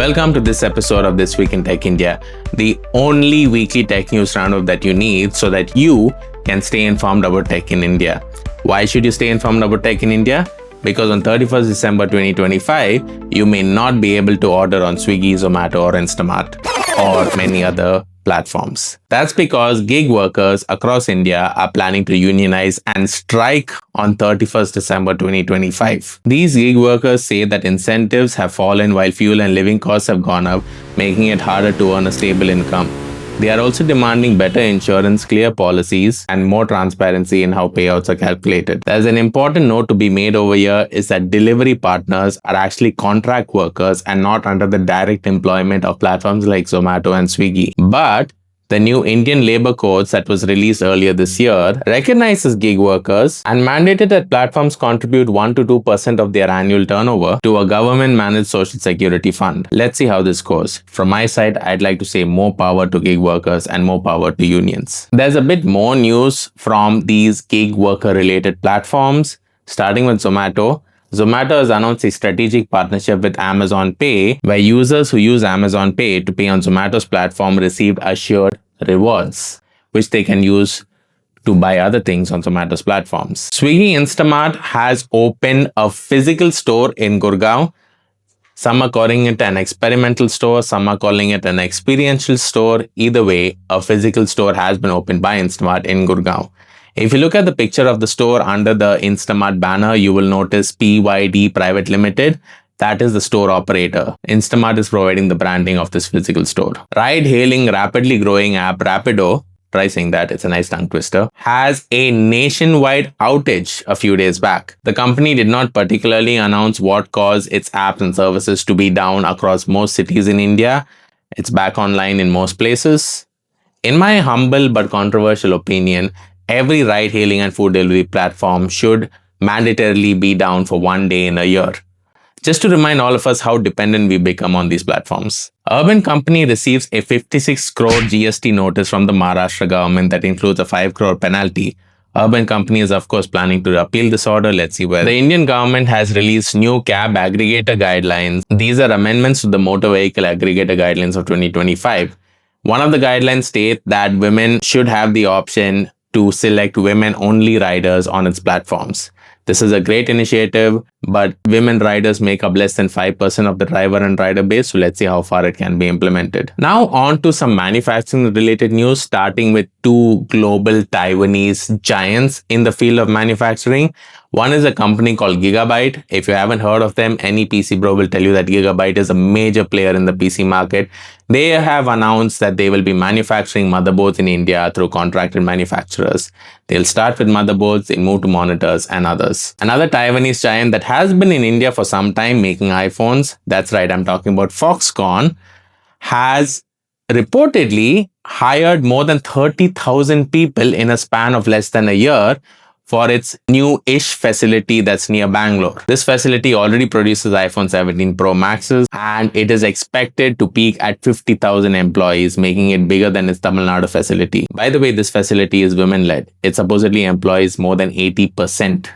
Welcome to this episode of This Week in Tech India, the only weekly tech news roundup that you need so that you can stay informed about tech in India. Why should you stay informed about tech in India? Because on 31st December 2025, you may not be able to order on Swiggy, Zomato or Instamart or many other platforms. That's because gig workers across India are planning to unionize and strike on 31st December 2025. These gig workers say that incentives have fallen while fuel and living costs have gone up, making it harder to earn a stable income. They are also demanding better insurance, clear policies, and more transparency in how payouts are calculated. There's an important note to be made over here is that delivery partners are actually contract workers and not under the direct employment of platforms like Zomato and Swiggy. But the new Indian labor codes that was released earlier this year recognizes gig workers and mandated that platforms contribute 1 to 2% of their annual turnover to a government-managed social security fund. Let's see how this goes. From my side, I'd like to say more power to gig workers and more power to unions. There's a bit more news from these gig worker-related platforms, starting with Zomato. Zomato has announced a strategic partnership with Amazon Pay, where users who use Amazon Pay to pay on Zomato's platform received assured rewards, which they can use to buy other things on Zomato's platforms. Swiggy Instamart has opened a physical store in Gurgaon. Some are calling it an experimental store, some are calling it an experiential store. Either way, a physical store has been opened by Instamart in Gurgaon. If you look at the picture of the store under the Instamart banner, you will notice PYD Private Limited. That is the store operator. Instamart is providing the branding of this physical store. Ride-hailing, rapidly growing app Rapido, try saying that, it's a nice tongue twister, has a nationwide outage a few days back. The company did not particularly announce what caused its apps and services to be down across most cities in India. It's back online in most places. In my humble but controversial opinion, every ride-hailing and food delivery platform should mandatorily be down for 1 day in a year, just to remind all of us how dependent we become on these platforms. Urban Company receives a 56 crore GST notice from the Maharashtra government that includes a 5 crore penalty. Urban Company is of course planning to appeal this order. Let's see where. The Indian government has released new cab aggregator guidelines. These are amendments to the motor vehicle aggregator guidelines of 2025. One of the guidelines states that women should have the option to select women-only riders on its platforms. This is a great initiative, but women riders make up less than 5% of the driver and rider base, so let's see how far it can be implemented. Now on to some manufacturing-related news, starting with two global Taiwanese giants in the field of manufacturing. One is a company called Gigabyte. If you haven't heard of them, any PC bro will tell you that Gigabyte is a major player in the PC market. They have announced that they will be manufacturing motherboards in India through contracted manufacturers. They'll start with motherboards, then move to monitors and others. Another Taiwanese giant that has been in India for some time making iPhones, that's right, I'm talking about Foxconn, has reportedly hired more than 30,000 people in a span of less than a year for its new-ish facility that's near Bangalore. This facility already produces iPhone 17 Pro Maxes and it is expected to peak at 50,000 employees, making it bigger than its Tamil Nadu facility. By the way, this facility is women-led. It supposedly employs more than 80%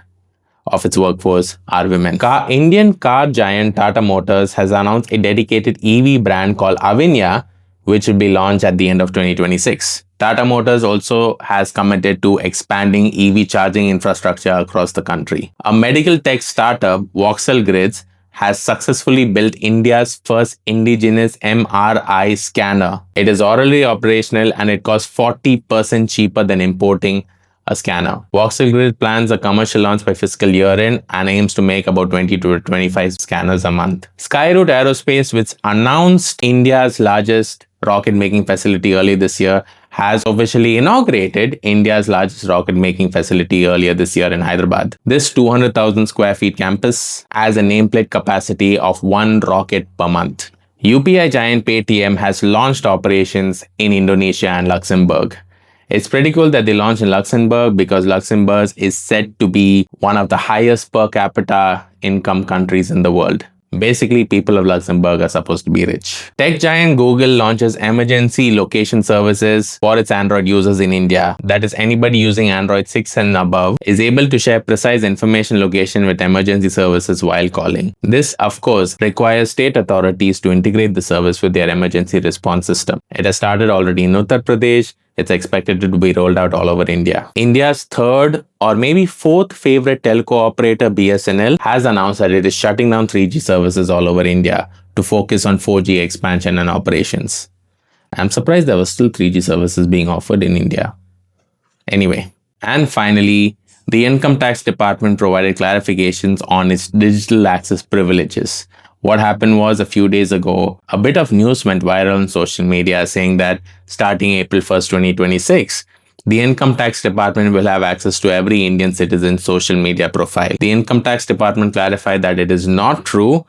of its workforce are women. Indian car giant Tata Motors has announced a dedicated EV brand called Avinya, which will be launched at the end of 2026. Tata Motors also has committed to expanding EV charging infrastructure across the country. A medical tech startup, VoxelGrids, has successfully built India's first indigenous MRI scanner. It is already operational and it costs 40% cheaper than importing a scanner. VoxelGrids plans a commercial launch by fiscal year end and aims to make about 20 to 25 scanners a month. Skyroot Aerospace, which announced India's largest rocket-making facility earlier this year, has officially inaugurated India's largest rocket-making facility earlier this year in Hyderabad. This 200,000 square feet campus has a nameplate capacity of 1 rocket per month. UPI giant PayTM has launched operations in Indonesia and Luxembourg. It's pretty cool that they launched in Luxembourg because Luxembourg is said to be one of the highest per capita income countries in the world. Basically, people of Luxembourg are supposed to be rich. Tech giant Google launches emergency location services for its Android users in India. That is, anybody using Android 6 and above is able to share precise information location with emergency services while calling. This, of course, requires state authorities to integrate the service with their emergency response system. It has started already in Uttar Pradesh. It's expected to be rolled out all over India. India's third or maybe fourth favorite telco operator, BSNL, has announced that it is shutting down 3G services all over India to focus on 4G expansion and operations. I'm surprised there were still 3G services being offered in India. Anyway, and finally, the Income Tax Department provided clarifications on its digital access privileges. What happened was, a few days ago, a bit of news went viral on social media saying that starting April 1st, 2026, the Income Tax Department will have access to every Indian citizen's social media profile. The Income Tax Department clarified that it is not true.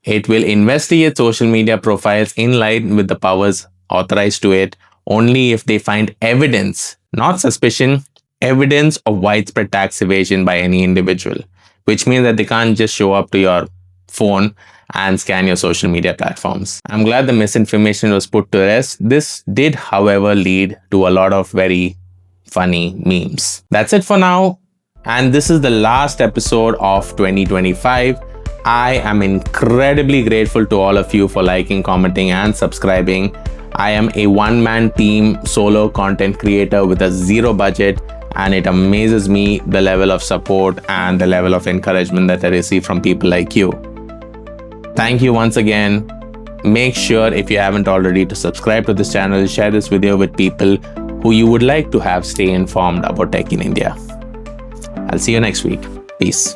It will investigate social media profiles in line with the powers authorized to it only if they find evidence, not suspicion, evidence of widespread tax evasion by any individual, which means that they can't just show up to your phone and scan your social media platforms. I'm glad the misinformation was put to rest. This did, however, lead to a lot of very funny memes. That's it for now. And this is the last episode of 2025. I am incredibly grateful to all of you for liking, commenting, and subscribing. I am a one-man team solo content creator with a zero budget, and it amazes me the level of support and the level of encouragement that I receive from people like you. Thank you once again. Make sure, if you haven't already, to subscribe to this channel, share this video with people who you would like to have stay informed about tech in India. I'll see you next week. Peace.